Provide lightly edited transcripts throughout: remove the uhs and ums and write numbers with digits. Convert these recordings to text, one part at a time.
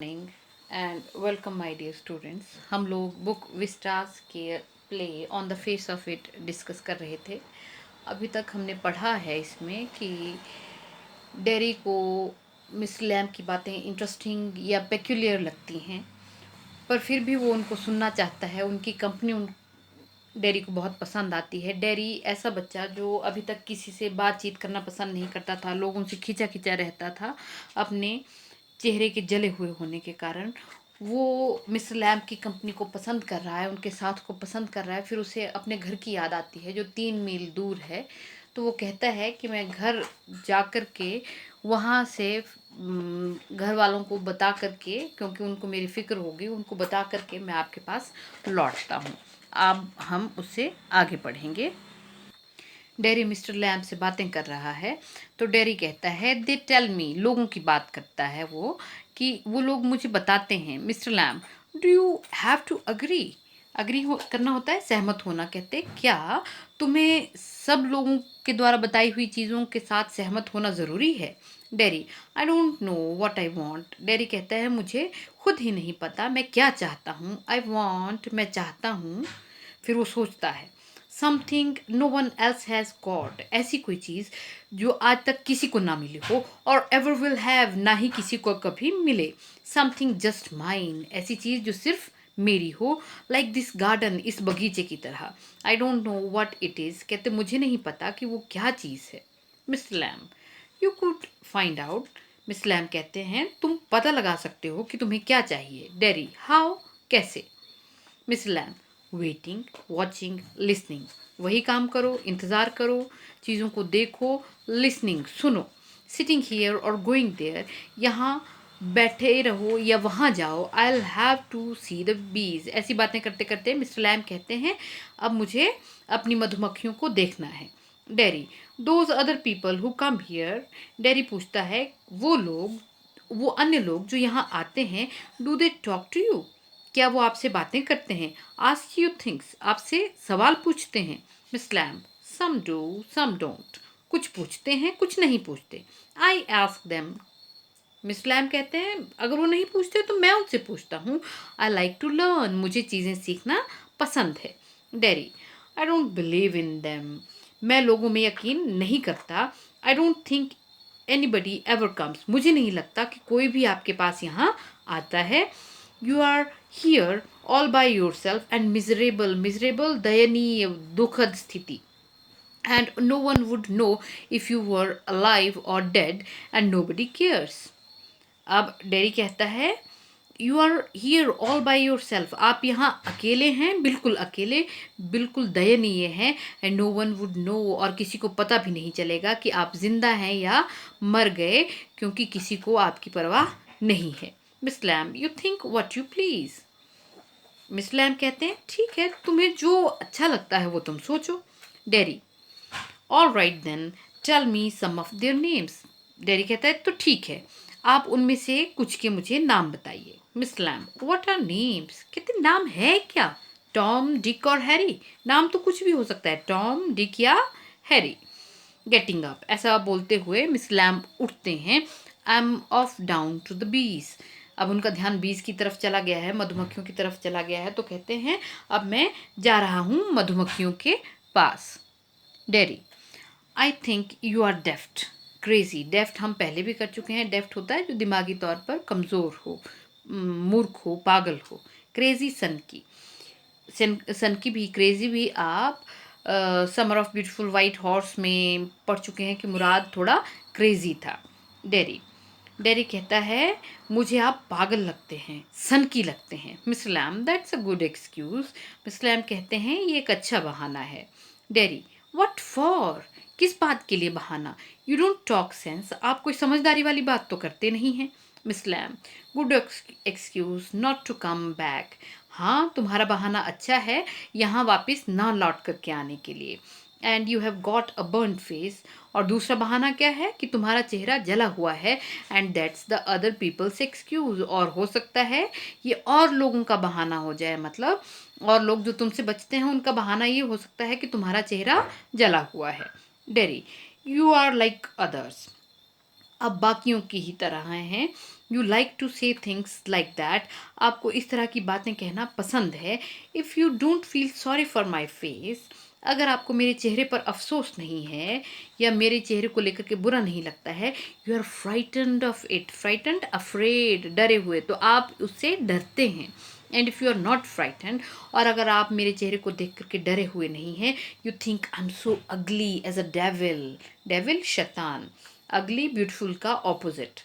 Morning and welcome my dear students. हम लोग book Vistas के play on the face of it discuss कर रहे थे। अभी तक हमने पढ़ा है इसमें कि डेरी को मिस लैम की बातें इंटरेस्टिंग या पेक्यूलियर लगती हैं, पर फिर भी वो उनको सुनना चाहता है। उनकी कंपनी डेरी को बहुत पसंद आती है। डेरी ऐसा बच्चा जो अभी तक किसी से बातचीत करना पसंद नहीं करता था, लोगों से खिंचा खिंचा रहता था अपने चेहरे के जले हुए होने के कारण। वो मिस्टर लैम्प की कंपनी को पसंद कर रहा है, उनके साथ को पसंद कर रहा है। फिर उसे अपने घर की याद आती है जो 3 मील दूर है। तो वो कहता है कि मैं घर जा कर के वहाँ से घर वालों को बता करके, क्योंकि उनको मेरी फ़िक्र होगी, उनको बता करके मैं आपके पास लौटता हूँ। अब हम उससे आगे पढ़ेंगे। डेरी मिस्टर लैम्प से बातें कर रहा है। तो डेरी कहता है दे टेल मी, लोगों की बात करता है वो, कि वो लोग मुझे बताते हैं। Mr Lamb, do you have to agree, करना होता है सहमत होना। कहते क्या तुम्हें सब लोगों के द्वारा बताई हुई चीज़ों के साथ सहमत होना ज़रूरी है? Dairy, I don't know what I want. Dairy कहता है मुझे खुद ही नहीं पता मैं क्या चाहता हूँ। आई वांट, मैं चाहता हूँ। फिर वो सोचता है something no one else has got, ऐसी कोई चीज़ जो आज तक किसी को ना मिली हो और एवर विल हैव, ना ही किसी को कभी मिले। समथिंग जस्ट माइन, ऐसी चीज़ जो सिर्फ मेरी हो। लाइक दिस गार्डन, इस बगीचे की तरह। I don't know what it is, कहते मुझे नहीं पता कि वो क्या चीज़ है। Mr Lamb, you could find out. Mr Lamb कहते हैं तुम पता लगा सकते हो कि तुम्हें क्या चाहिए। डेरी, हाउ, कैसे? Mr Lamb, waiting, watching, listening, वही काम करो, इंतज़ार करो, चीज़ों को देखो। लिसनिंग, सुनो। सिटिंग हियर और गोइंग देयर, यहाँ बैठे रहो या वहाँ जाओ। I will have to see the bees, ऐसी बातें करते करते मिस्टर लैम कहते हैं अब मुझे अपनी मधुमक्खियों को देखना है। Derry, those other people who come here, Derry पूछता है वो अन्य लोग जो यहाँ आते हैं, do they talk to you, क्या वो आपसे बातें करते हैं? आस्क यू थिंग्स, आपसे सवाल पूछते हैं? Mr Lamb, some do some don't, कुछ पूछते हैं कुछ नहीं पूछते। I ask them. Mr Lamb कहते हैं अगर वो नहीं पूछते तो मैं उनसे पूछता हूँ। आई लाइक टू लर्न, मुझे चीज़ें सीखना पसंद है। Dairy, I don't believe in them, मैं लोगों में यकीन नहीं करता। I don't think anybody ever comes, मुझे नहीं लगता कि कोई भी आपके पास यहाँ आता है। You are here all by yourself and miserable, miserable दयनीय, दुखद स्थिति। And no one would know if you were alive or dead and nobody cares. अब डेरी कहता है you are here all by yourself, आप यहाँ अकेले हैं, बिल्कुल अकेले, बिल्कुल दयनीय हैं। And no one would know, और किसी को पता भी नहीं चलेगा कि आप जिंदा हैं या मर गए, क्योंकि किसी को आपकी परवाह नहीं है। Mr Lamb, you think what you please. Mr Lamb कहते हैं ठीक है, तुम्हें जो अच्छा लगता है वो तुम सोचो। Derry, all right then, tell me some of their names. Derry कहता है तो ठीक है, आप उनमें से कुछ के मुझे नाम बताइए। Mr Lamb, what are names, कहते नाम है क्या? टॉम, डिक और हैरी, नाम तो कुछ भी हो सकता है, टॉम, डिक या हैरी। गेटिंग अप, ऐसा बोलते हुए मिस लैम उठते हैं। I am off down to the bees, अब उनका ध्यान बीज की तरफ चला गया है, मधुमक्खियों की तरफ चला गया है। तो कहते हैं अब मैं जा रहा हूँ मधुमक्खियों के पास। Derry, I think you are daft, crazy. Daft हम पहले भी कर चुके हैं, डेफ्ट होता है जो दिमागी तौर पर कमज़ोर हो, मूर्ख हो, पागल हो। क्रेजी सन की, सन की भी, क्रेजी भी आप summer of beautiful white horse में पढ़ चुके हैं कि मुराद थोड़ा क्रेजी था। डेरी, डेरी कहता है मुझे आप पागल लगते हैं, सन की लगते हैं। Mr Lamb, that's a good excuse. Mr Lamb कहते हैं ये एक अच्छा बहाना है। डेरी, व्हाट फॉर, किस बात के लिए बहाना? यू डोंट टॉक सेंस, आप कोई समझदारी वाली बात तो करते नहीं हैं। Mr Lamb, good excuse not to come back, हाँ तुम्हारा बहाना अच्छा है यहाँ वापस ना लौट करके आने के लिए। And you have got a burn face, और दूसरा बहाना क्या है कि तुम्हारा चेहरा जला हुआ है। And that's the other people's excuse, और हो सकता है ये और लोगों का बहाना हो जाए, मतलब और लोग जो तुमसे बचते हैं उनका बहाना ये हो सकता है कि तुम्हारा चेहरा जला हुआ है। Derry, you are like others, अब बाकियों की ही तरह हैं, you like to say things like that, आपको इस तरह की बातें कहना पसंद है। If you don't feel sorry for my face, अगर आपको मेरे चेहरे पर अफसोस नहीं है या मेरे चेहरे को लेकर के बुरा नहीं लगता है, you are frightened of it, frightened afraid, डरे हुए, तो आप उससे डरते हैं। And if you are not frightened, और अगर आप मेरे चेहरे को देख करके डरे हुए नहीं हैं, you think I am so अगली एज अ डेविल, डेविल शैतान, अगली ब्यूटीफुल का ऑपोजिट,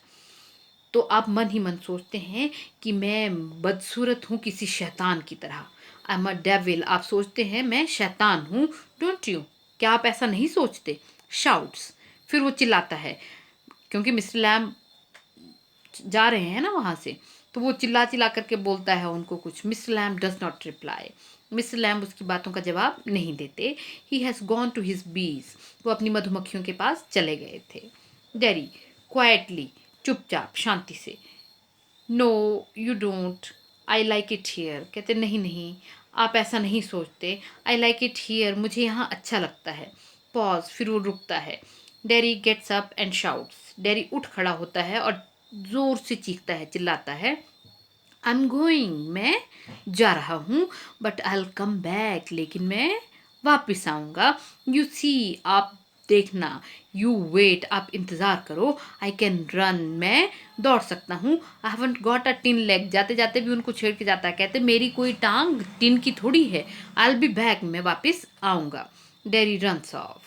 तो आप मन ही मन सोचते हैं कि मैं बदसूरत हूँ किसी शैतान की तरह, आई एम अ डेविल, आप सोचते हैं मैं शैतान हूँ, डोंट यू, क्या आप ऐसा नहीं सोचते? शाउट्स, फिर वो चिल्लाता है, क्योंकि मिस्टर लैम जा रहे हैं ना वहाँ से, तो वो चिल्ला चिल्ला करके बोलता है उनको कुछ। Mr Lamb does not reply, Mr Lamb उसकी बातों का जवाब नहीं देते। He has gone to his bees, वो अपनी मधुमक्खियों के पास चले गए थे। डेरी क्वाइटली, चुपचाप शांति से, no you don't, I like it here, कहते नहीं नहीं आप ऐसा नहीं सोचते, आई लाइक इट हियर, मुझे यहाँ अच्छा लगता है। पॉज, फिर वो रुकता है। Derry gets up and shouts, Derry उठ खड़ा होता है और ज़ोर से चीखता है, चिल्लाता है, आई एम गोइंग, मैं जा रहा हूँ, but I will come back, लेकिन मैं वापस आऊँगा। यू सी, आप देखना, यू वेट, आप इंतज़ार करो, आई कैन रन, मैं दौड़ सकता हूँ, I haven't got a tin leg, जाते जाते भी उनको छेड़ के जाता है, कहते मेरी कोई टांग टिन की थोड़ी है, आई विल बी बैक, मैं वापस आऊँगा। डेरी रन्स ऑफ,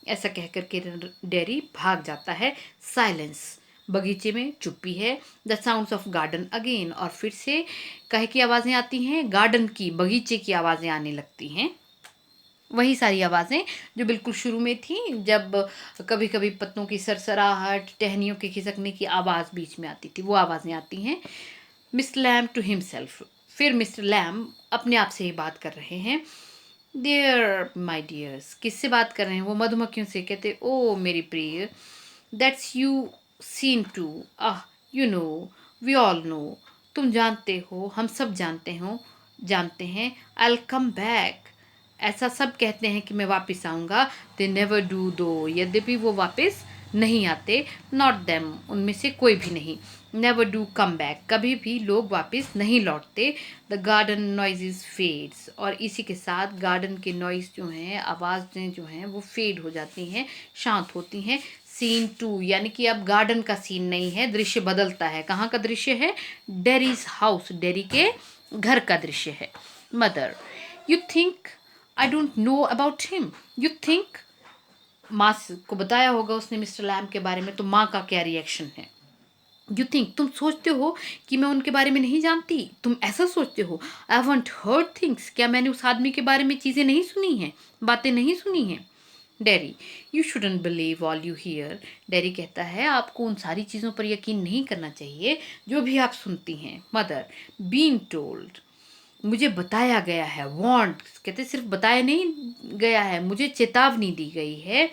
ऐसा कह करके डेरी भाग जाता है। साइलेंस, बगीचे में चुप्पी है। The sounds of garden again, और फिर से कहे की आवाज़ें आती हैं, गार्डन की, बगीचे की आवाज़ें आने लगती हैं, वही सारी आवाज़ें जो बिल्कुल शुरू में थी, जब कभी कभी पत्तों की सरसराहट, टहनियों के खिसकने की आवाज़ बीच में आती थी, वो आवाज़ें आती हैं। मिस्टर लैम टू हिमसेल्फ, फिर मिस्टर लैम अपने आप से ही बात कर रहे हैं। देयर माई डियर्स, किससे बात कर रहे हैं वो? मधुमक्खियों से। कहते ओ मेरी प्रिय, that's you seen to, ah you know, we all know, तुम जानते हो, हम सब जानते हैं, आई विल कम बैक, ऐसा सब कहते हैं कि मैं वापस आऊँगा, दे नेवर डू दो, यद्यपि वो वापस नहीं आते, नॉट देम, उनमें से कोई भी नहीं, नेवर डू कम बैक, कभी भी लोग वापस नहीं लौटते। द गार्डन नॉइजेज फेड्स, और इसी के साथ गार्डन के नॉइज जो हैं, आवाज़ें जो हैं, वो फेड हो जाती हैं, शांत होती हैं। सीन टू, यानी कि अब गार्डन का सीन नहीं है, दृश्य बदलता है। कहाँ का दृश्य है? डेरीज हाउस, डेरी के घर का दृश्य है। Mother, you think I don't know about him, you think, माँ को बताया होगा उसने मिस्टर लैम के बारे में, तो माँ का क्या रिएक्शन है? यू थिंक, तुम सोचते हो कि मैं उनके बारे में नहीं जानती, तुम ऐसा सोचते हो। आई हवंट हर्ड थिंग्स, क्या मैंने उस आदमी के बारे में चीज़ें नहीं सुनी हैं, बातें नहीं सुनी हैं? Dairy, you shouldn't believe all you here, dairy कहता है आपको उन सारी चीज़ों पर यकीन नहीं करना चाहिए जो भी आप सुनती हैं। मदर, बीन टोल्ड, मुझे बताया गया है, वार्न्ड, कहते सिर्फ बताया नहीं गया है, मुझे चेतावनी दी गई है।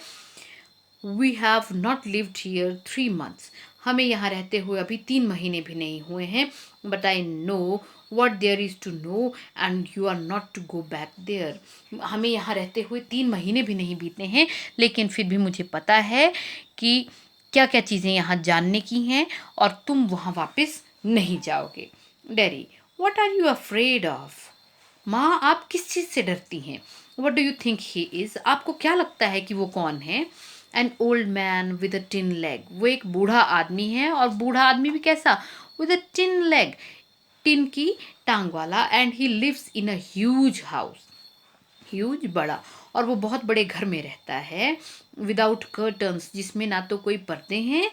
We have not lived here 3 months, हमें यहाँ रहते हुए अभी 3 महीने भी नहीं हुए हैं, but I know what there is to know and you are not to go back there, हमें यहाँ रहते हुए 3 महीने भी नहीं बीते हैं, लेकिन फिर भी मुझे पता है कि क्या क्या चीज़ें यहाँ जानने की हैं, और तुम वहाँ वापस नहीं जाओगे। Derry, what are you afraid of, माँ आप किस चीज़ से डरती हैं? What do you think he is, आपको क्या लगता है कि वो कौन है? An old man with a tin leg, वो एक बूढ़ा आदमी है, और बूढ़ा आदमी भी कैसा? With a tin leg, tin की टांग वाला, and he lives in a huge house, huge बड़ा, और वो बहुत बड़े घर में रहता है, विदाउट कर्टन्स, जिसमें ना तो कोई पर्दे हैं,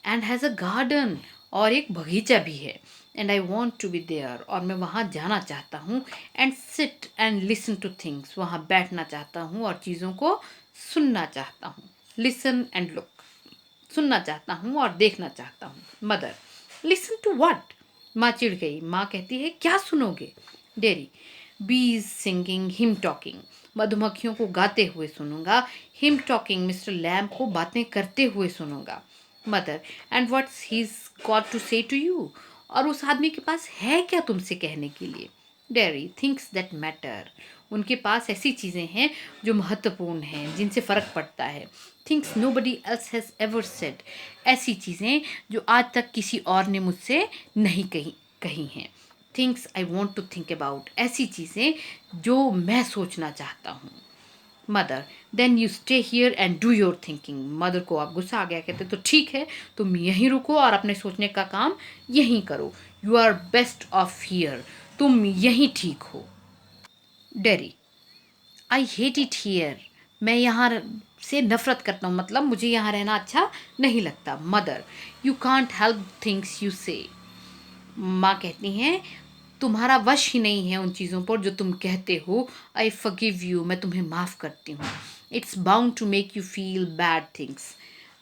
एंड हैज़ अ गार्डन, और एक बगीचा भी है, and I want to be there, और मैं वहाँ जाना चाहता हूँ, and sit and listen to things, वहाँ बैठना चाहता हूँ और चीज़ों को सुनना चाहता हूँ। लिसन एंड लुक, सुनना चाहता हूँ और देखना चाहता हूँ। मदर, लिसन टू व्हाट, माँ चिढ़ गई, माँ कहती है क्या सुनोगे? डेरी, बीज सिंगिंग, हिम टॉकिंग, मधुमक्खियों को गाते हुए सुनूंगा, हिम टॉकिंग, मिस्टर लैम्प को बातें करते हुए सुनूंगा। Mother, and what's he's got to say to you, और उस आदमी के पास है क्या तुमसे कहने के लिए? डेयरी, थिंग्स दैट मैटर, उनके पास ऐसी चीज़ें हैं जो महत्वपूर्ण हैं, जिनसे फ़र्क पड़ता है। Things nobody else has ever said, ऐसी चीज़ें जो आज तक किसी और ने मुझसे नहीं कही कही हैं। Things I want to think about, ऐसी चीज़ें जो मैं सोचना चाहता हूँ। Mother, then you stay here and do your thinking, mother को अब गुस्सा आ गया, कहते तो ठीक है, तुम यहीं रुको और अपने सोचने का काम यहीं करो। You are best off here, तुम यहीं ठीक हो। Derry, I hate it here, मैं यहाँ से नफरत करता हूँ, मतलब मुझे यहाँ रहना अच्छा नहीं लगता। Mother, you can't help things you से, माँ कहती हैं तुम्हारा वश ही नहीं है उन चीज़ों पर जो तुम कहते हो। आई फॉरगिव यू, मैं तुम्हें माफ़ करती हूँ। It's bound to make you feel bad things,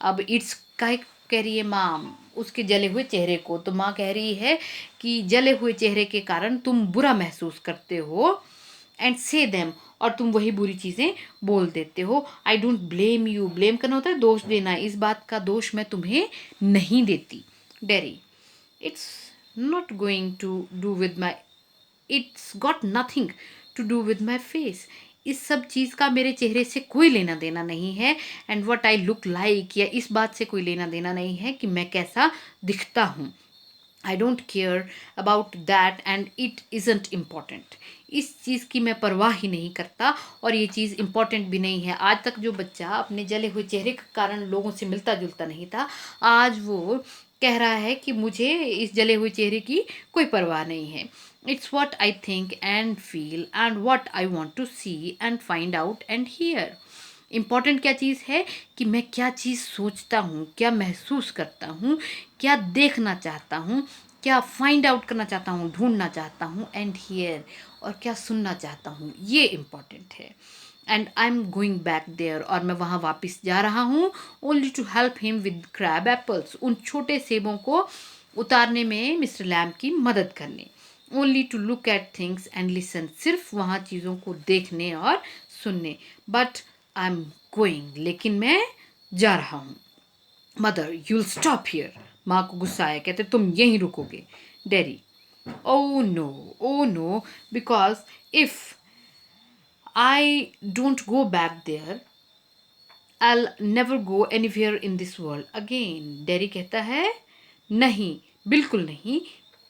अब इट्स का कह रही है माँ उसके जले हुए चेहरे को, तो माँ कह रही है कि जले हुए चेहरे के कारण तुम बुरा महसूस करते हो। एंड से देम, और तुम वही बुरी चीज़ें बोल देते हो। I don't blame you, blame करना होता है दोष देना, इस बात का दोष मैं तुम्हें नहीं देती। Dairy, it's not going to do with my, it's got nothing to do with my face, इस सब चीज़ का मेरे चेहरे से कोई लेना देना नहीं है। And what I look like, या इस बात से कोई लेना देना नहीं है कि मैं कैसा दिखता हूँ। I don't care about that and it isn't important, इस चीज़ की मैं परवाह ही नहीं करता और ये चीज़ इम्पॉर्टेंट भी नहीं है। आज तक जो बच्चा अपने जले हुए चेहरे के कारण लोगों से मिलता जुलता नहीं था, आज वो कह रहा है कि मुझे इस जले हुए चेहरे की कोई परवाह नहीं है। It's what I think and feel and what I want to see and find out and hear, important क्या चीज़ है कि मैं क्या चीज़ सोचता हूँ, क्या महसूस करता हूँ, क्या देखना चाहता हूँ, क्या फाइंड आउट करना चाहता हूँ, ढूंढना चाहता हूँ, एंड हियर, और क्या सुनना चाहता हूँ, ये इम्पॉर्टेंट है। And I am going back there, और मैं वहाँ वापस जा रहा हूँ। Only to help him with crab apples, उन छोटे सेबों को उतारने में मिस्टर लैम्ब की मदद करने। Only to look at things and listen, सिर्फ वहाँ चीज़ों को देखने और सुनने। बट आई एम गोइंग, लेकिन मैं जा रहा हूँ। मदर, यूल स्टॉप हियर, माँ को गुस्सा आया, कहते तुम यहीं रुकोगे। Derry, oh no, because if I don't go back there I'll never go anywhere in this world again. Derry कहता है नहीं, बिल्कुल नहीं,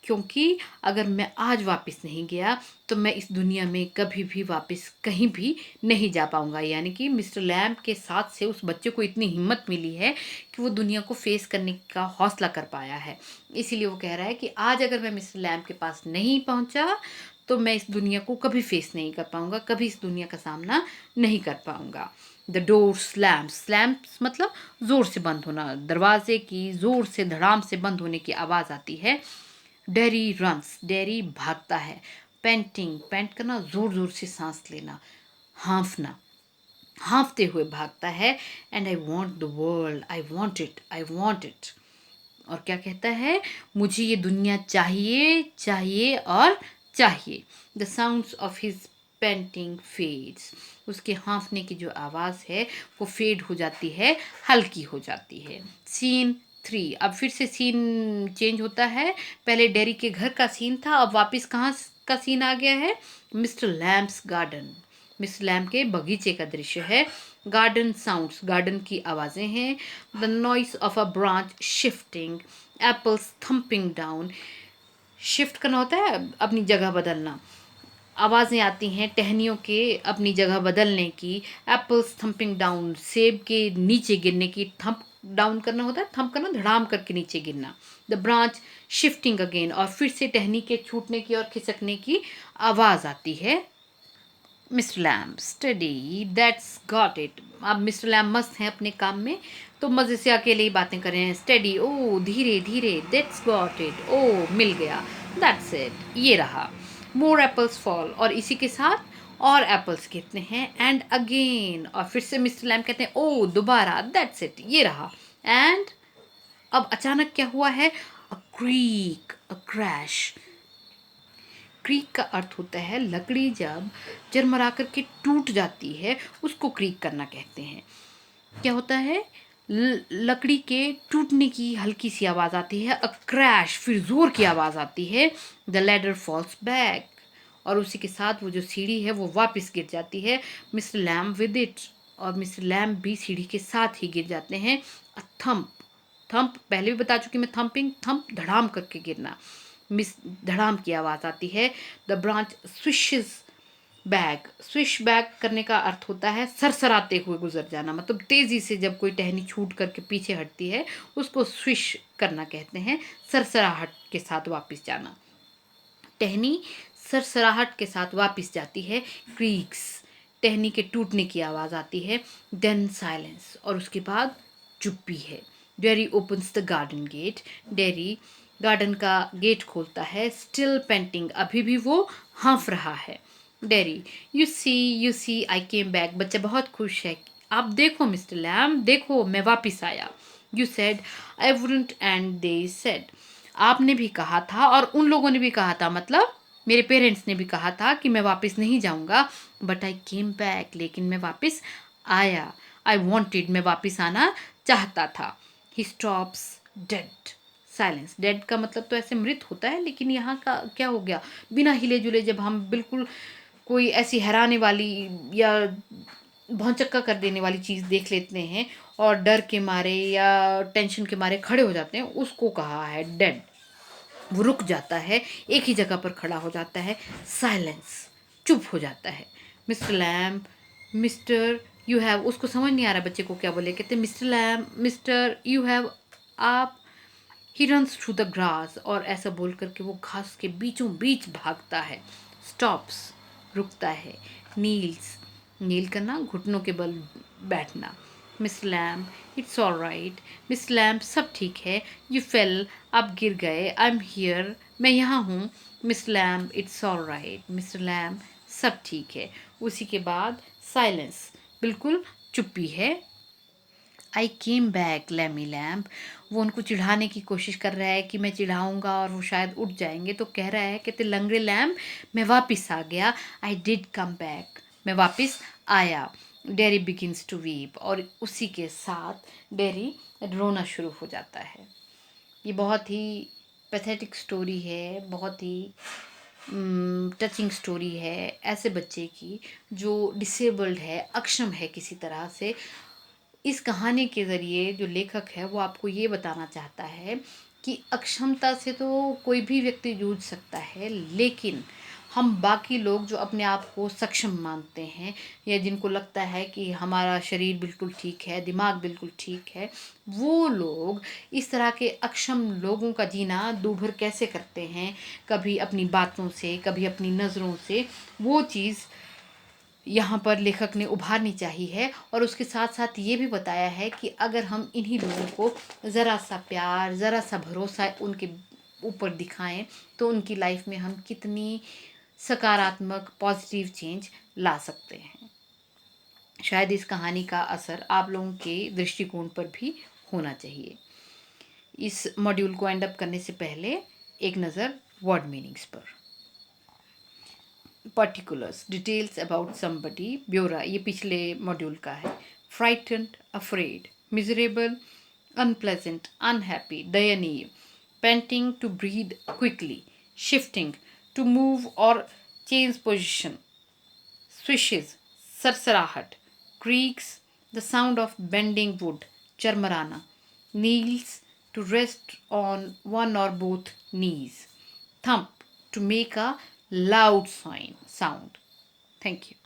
क्योंकि अगर मैं आज वापस नहीं गया तो मैं इस दुनिया में कभी भी वापस कहीं भी नहीं जा पाऊंगा। यानी कि मिस्टर लैम्ब के साथ से उस बच्चे को इतनी हिम्मत मिली है कि वो दुनिया को फेस करने का हौसला कर पाया है। इसीलिए वो कह रहा है कि आज अगर मैं मिस्टर लैम्ब के पास नहीं पहुंचा तो मैं इस दुनिया को कभी फेस नहीं कर पाऊंगा, कभी इस दुनिया का सामना नहीं कर पाऊंगा। द डोर स्लैम्स, स्लैम्स मतलब ज़ोर से बंद होना, दरवाजे की ज़ोर से धड़ाम से बंद होने की आवाज़ आती है। डेरी रन्स, डेरी भागता है। पेंटिंग, पेंट करना, ज़ोर ज़ोर से सांस लेना, हाँफना, हाँफते हुए भागता है। And I want the world, I want it, I want it, और क्या कहता है, मुझे ये दुनिया चाहिए, चाहिए और चाहिए। The sounds of his painting fades, उसके हाँफने की जो आवाज़ है वो फेड हो जाती है, हल्की हो जाती है। सीन 3, अब फिर से सीन चेंज होता है। पहले डेरी के घर का सीन था, अब वापस कहाँ का सीन आ गया है, mister Lamb's garden, mister lamb के बगीचे का दृश्य है। गार्डन साउंड्स, गार्डन की आवाज़ें हैं। The noise of a branch shifting, apples thumping down, shift करना होता है अपनी जगह बदलना, आवाज़ें आती हैं टहनियों के अपनी जगह बदलने की। एप्पल्स थम्पिंग डाउन, सेब के नीचे गिरने की, थम्प डाउन करना होता है, थम्प करना धड़ाम करके नीचे गिरना। द ब्रांच शिफ्टिंग अगेन, और फिर से टहनी के छूटने की और खिसकने की आवाज़ आती है। Mister lamb, study, that's got it, अब मिस्टर लैम्ब मस्त हैं अपने काम में, तो मज़े से अकेले ही बातें कर रहे हैं। स्टडी, ओ धीरे धीरे, दैट्स गॉट इट, ओ मिल गया, दैट्स इट, ये रहा। मोर एप्पल्स फॉल, और इसी के साथ और एप्पल्स गिरते हैं। एंड अगेन, और फिर से मिस्टर लैम्ब कहते हैं ओ दोबारा, दैट्स इट, ये रहा। एंड अब अचानक क्या हुआ है, अ क्रीक, अ क्रैश। क्रीक का अर्थ होता है लकड़ी जब झरमरा करके टूट जाती है, उसको क्रीक करना कहते हैं। क्या होता है, लकड़ी के टूटने की हल्की सी आवाज़ आती है। अ क्रैश, फिर ज़ोर की आवाज़ आती है। द लैडर फॉल्स बैक, और उसी के साथ वो जो सीढ़ी है वो वापस गिर जाती है, मिस्टर लैम्ब विद इट, और मिस्टर लैम्ब भी सीढ़ी के साथ ही गिर जाते हैं। अ थंप, थंप पहले भी बता चुकी मैं, थंपिंग, थंप धड़ाम करके गिरना, मिस धड़ाम की आवाज़ आती है। The branch swishes back, swish back करने का अर्थ होता है सरसराते हुए गुजर जाना, मतलब तेज़ी से जब कोई टहनी छूट करके पीछे हटती है उसको स्विश करना कहते हैं, सरसराहट के साथ वापस जाना। टहनी सरसराहट के साथ वापस जाती है। क्रीक्स, टहनी के टूटने की आवाज़ आती है। देन साइलेंस, और उसके बाद चुप्पी है। Derry opens the garden gate, Derry garden का गेट खोलता है। स्टिल पेंटिंग, अभी भी वो हाँफ रहा है। Derry, you see I came back, बच्चा बहुत खुश है। आप देखो मिस्टर लैम, देखो मैं वापस आया। You said I wouldn't and they said, आपने भी कहा था और उन लोगों ने भी कहा था, मतलब मेरे पेरेंट्स ने भी कहा था कि मैं वापस नहीं जाऊंगा। बट आई केम बैक, लेकिन मैं वापस आया। आई वॉन्टेड, मैं वापस आना चाहता था। ही स्टॉप्स डेड, साइलेंस, डेड का मतलब तो ऐसे मृत होता है, लेकिन यहाँ का क्या हो गया, बिना हिले जुले जब हम बिल्कुल कोई ऐसी हैरानी वाली या भौचक्का कर देने वाली चीज़ देख लेते हैं और डर के मारे या टेंशन के मारे खड़े हो जाते हैं, उसको कहा है डेड। वो रुक जाता है, एक ही जगह पर खड़ा हो जाता है। साइलेंस, चुप हो जाता है। Mr Lamb, mister you have, उसको समझ नहीं आ रहा बच्चे को क्या बोले, कहते mister Lamb, mister you have, आप। He runs through the grass, और ऐसा बोल करके वो घास के बीचों बीच भागता है। स्टॉप्स, रुकता है। नील्स, नील करना, घुटनों के बल बैठना। Miss lamb, it's all right, miss lamb सब ठीक है। यू फेल, आप गिर गए। आई एम हियर, मैं यहाँ हूँ। Miss lamb, it's all right, mister lamb सब ठीक है। उसी के बाद साइलेंस, बिल्कुल चुप्पी है। आई केम बैक लैमी लैम्प, वो उनको चिढ़ाने की कोशिश कर रहा है कि मैं चिढ़ाऊंगा और वो शायद उठ जाएंगे, तो कह रहा है, कहते लंगड़े लैम्प, मैं वापस आ गया। आई डिड कम बैक, मैं वापस आया। डेरी बिगिंस टू वीप, और उसी के साथ डेरी रोना शुरू हो जाता है। ये बहुत ही पैथेटिक स्टोरी है, बहुत ही टचिंग स्टोरी है ऐसे बच्चे की जो डिसेबल्ड है, अक्षम है किसी तरह से। इस कहानी के ज़रिए जो लेखक है वो आपको ये बताना चाहता है कि अक्षमता से तो कोई भी व्यक्ति जूझ सकता है, लेकिन हम बाकी लोग जो अपने आप को सक्षम मानते हैं या जिनको लगता है कि हमारा शरीर बिल्कुल ठीक है, दिमाग बिल्कुल ठीक है, वो लोग इस तरह के अक्षम लोगों का जीना दूभर कैसे करते हैं, कभी अपनी बातों से, कभी अपनी नज़रों से, वो चीज़ यहाँ पर लेखक ने उभारनी चाहिए है। और उसके साथ साथ ये भी बताया है कि अगर हम इन्हीं लोगों को ज़रा सा प्यार, ज़रा सा भरोसा उनके ऊपर दिखाएं तो उनकी लाइफ में हम कितनी सकारात्मक पॉजिटिव चेंज ला सकते हैं। शायद इस कहानी का असर आप लोगों के दृष्टिकोण पर भी होना चाहिए। इस मॉड्यूल को एंड अप करने से पहले एक नज़र वर्ड मीनिंग्स पर। पर्टिकुलर्स, डिटेल्स अबाउट समबडी, ब्योरा, ये पिछले मॉड्यूल का है। Frightened, afraid, miserable, unpleasant, unhappy, दयनीय। Panting, to breathe quickly. Shifting, to move or change position. Swishes, सरसराहट। Creaks, the sound of bending wood, चरमराना। Kneels, to rest on one or both knees. Thump, to make a loud sound. Thank you.